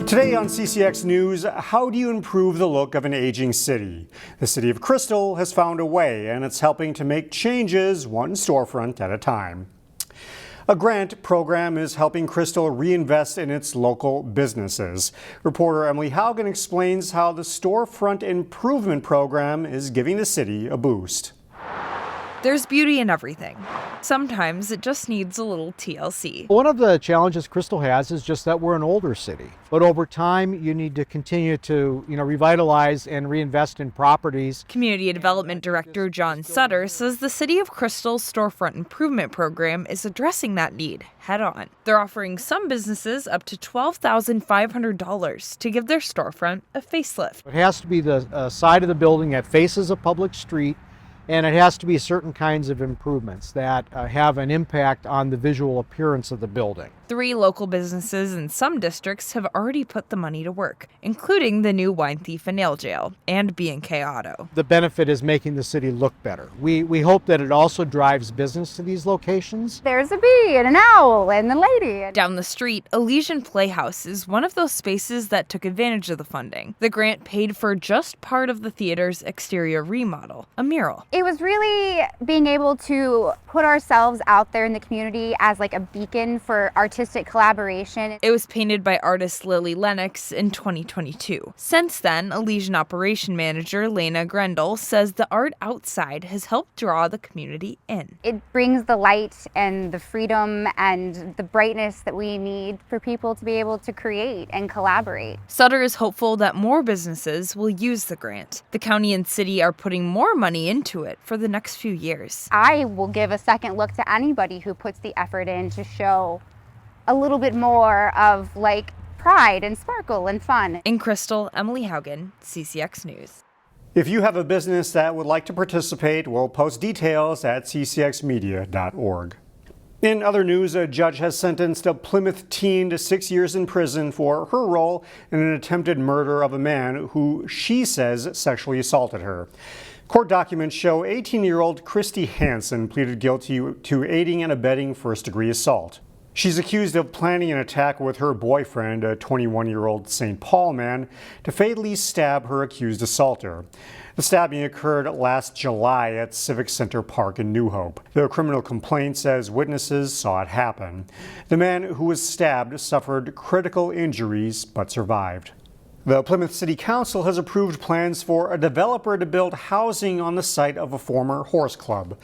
Today on CCX News, how do you improve the look of an aging city? The city of Crystal has found a way, and it's helping to make changes one storefront at a time. A grant program is helping Crystal reinvest in its local businesses. Reporter Emily Haugen explains how the Storefront Improvement Program is giving the city a boost. There's beauty in everything. Sometimes it just needs a little TLC. One of the challenges Crystal has is just that we're an older city. But over time, you need to continue to, revitalize and reinvest in properties. Community Development Director John Sutter says the City of Crystal's Storefront Improvement Program is addressing that need head on. They're offering some businesses up to $12,500 to give their storefront a facelift. It has to be the side of the building that faces a public street, and it has to be certain kinds of improvements that have an impact on the visual appearance of the building. 3 local businesses in some districts have already put the money to work, including the new Wine Thief and Nail Jail and B&K Auto. The benefit is making the city look better. We hope that it also drives business to these locations. There's a bee and an owl and the lady. Down the street, Elysian Playhouse is one of those spaces that took advantage of the funding. The grant paid for just part of the theater's exterior remodel, a mural. It was really being able to put ourselves out there in the community as like a beacon for artistic collaboration. It was painted by artist Lily Lennox in 2022. Since then, Elysian Operation Manager Lena Grendel says the art outside has helped draw the community in. It brings the light and the freedom and the brightness that we need for people to be able to create and collaborate. Sutter is hopeful that more businesses will use the grant. The county and city are putting more money into it for the next few years. I will give a second look to anybody who puts the effort in to show a little bit more of like pride and sparkle and fun. In Crystal, Emily Haugen, CCX News. If you have a business that would like to participate, we'll post details at ccxmedia.org. In other news, a judge has sentenced a Plymouth teen to 6 years in prison for her role in an attempted murder of a man who she says sexually assaulted her. Court documents show 18-year-old Christy Hansen pleaded guilty to aiding and abetting first-degree assault. She's accused of planning an attack with her boyfriend, a 21-year-old St. Paul man, to fatally stab her accused assaulter. The stabbing occurred last July at Civic Center Park in New Hope. The criminal complaint says witnesses saw it happen. The man who was stabbed suffered critical injuries but survived. The Plymouth City Council has approved plans for a developer to build housing on the site of a former horse club.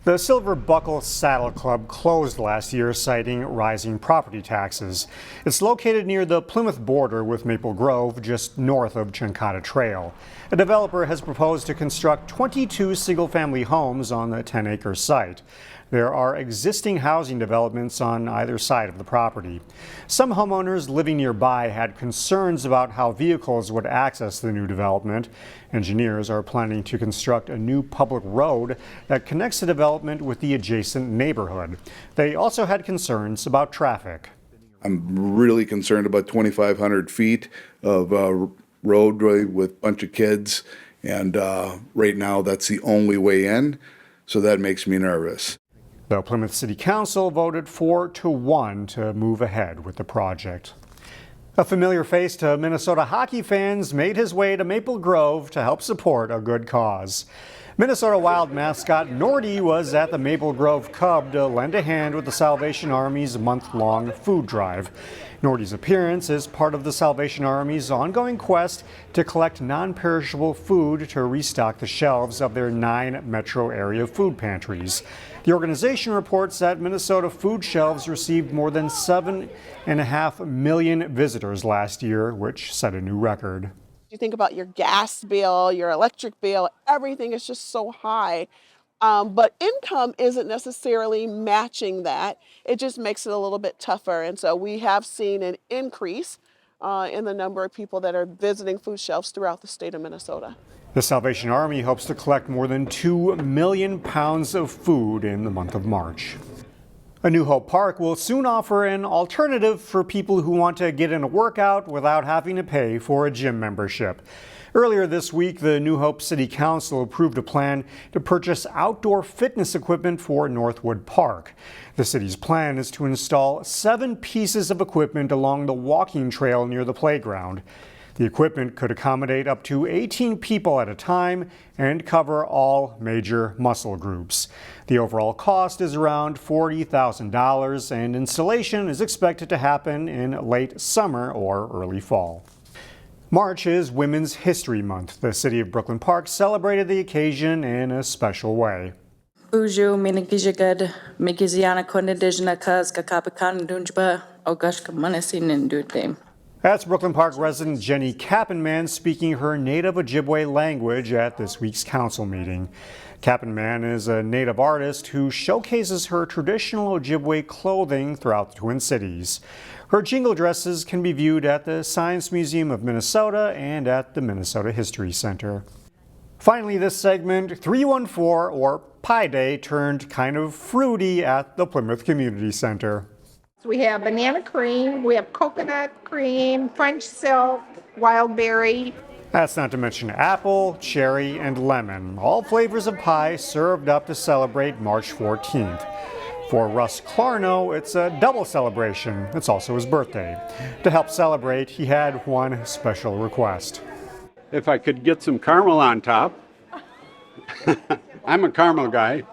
The Silver Buckle Saddle Club closed last year, citing rising property taxes. It's located near the Plymouth border with Maple Grove, just north of Chancada Trail. A developer has proposed to construct 22 single-family homes on the 10-acre site. There are existing housing developments on either side of the property. Some homeowners living nearby had concerns about how vehicles would access the new development. Engineers are planning to construct a new public road that connects the development with the adjacent neighborhood. They also had concerns about traffic. I'm really concerned about 2,500 feet of roadway with a bunch of kids, and right now that's the only way in, so that makes me nervous. The Plymouth City Council voted 4-1 to move ahead with the project. A familiar face to Minnesota hockey fans made his way to Maple Grove to help support a good cause. Minnesota Wild mascot Nordy was at the Maple Grove Cub to lend a hand with the Salvation Army's month-long food drive. Nordy's appearance is part of the Salvation Army's ongoing quest to collect non-perishable food to restock the shelves of their 9 metro area food pantries. The organization reports that Minnesota food shelves received more than 7.5 million visitors last year, which set a new record. You think about your gas bill, your electric bill, everything is just so high. But income isn't necessarily matching that. It just makes it a little bit tougher. And so we have seen an increase in the number of people that are visiting food shelves throughout the state of Minnesota. The Salvation Army hopes to collect more than 2 million pounds of food in the month of March. A New Hope Park will soon offer an alternative for people who want to get in a workout without having to pay for a gym membership. Earlier this week, the New Hope City Council approved a plan to purchase outdoor fitness equipment for Northwood Park. The city's plan is to install 7 pieces of equipment along the walking trail near the playground. The equipment could accommodate up to 18 people at a time and cover all major muscle groups. The overall cost is around $40,000, and installation is expected to happen in late summer or early fall. March is Women's History Month. The city of Brooklyn Park celebrated the occasion in a special way. Buju minigijagad migiziana konedijna kaz kakapikan dunjba ogashka manasinin dute. That's Brooklyn Park resident Jenny Kappenman speaking her native Ojibwe language at this week's council meeting. Kappenman is a native artist who showcases her traditional Ojibwe clothing throughout the Twin Cities. Her jingle dresses can be viewed at the Science Museum of Minnesota and at the Minnesota History Center. Finally, this segment, 314 or Pi Day turned kind of fruity at the Plymouth Community Center. We have banana cream, we have coconut cream, French silk, wild berry. That's not to mention apple, cherry, and lemon, all flavors of pie served up to celebrate March 14th. For Russ Clarno, it's a double celebration. It's also his birthday. To help celebrate, he had one special request. If I could get some caramel on top. I'm a caramel guy,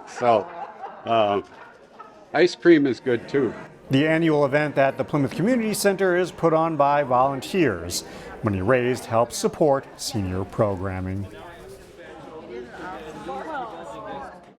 so ice cream is good too. The annual event at the Plymouth Community Center is put on by volunteers. Money raised helps support senior programming.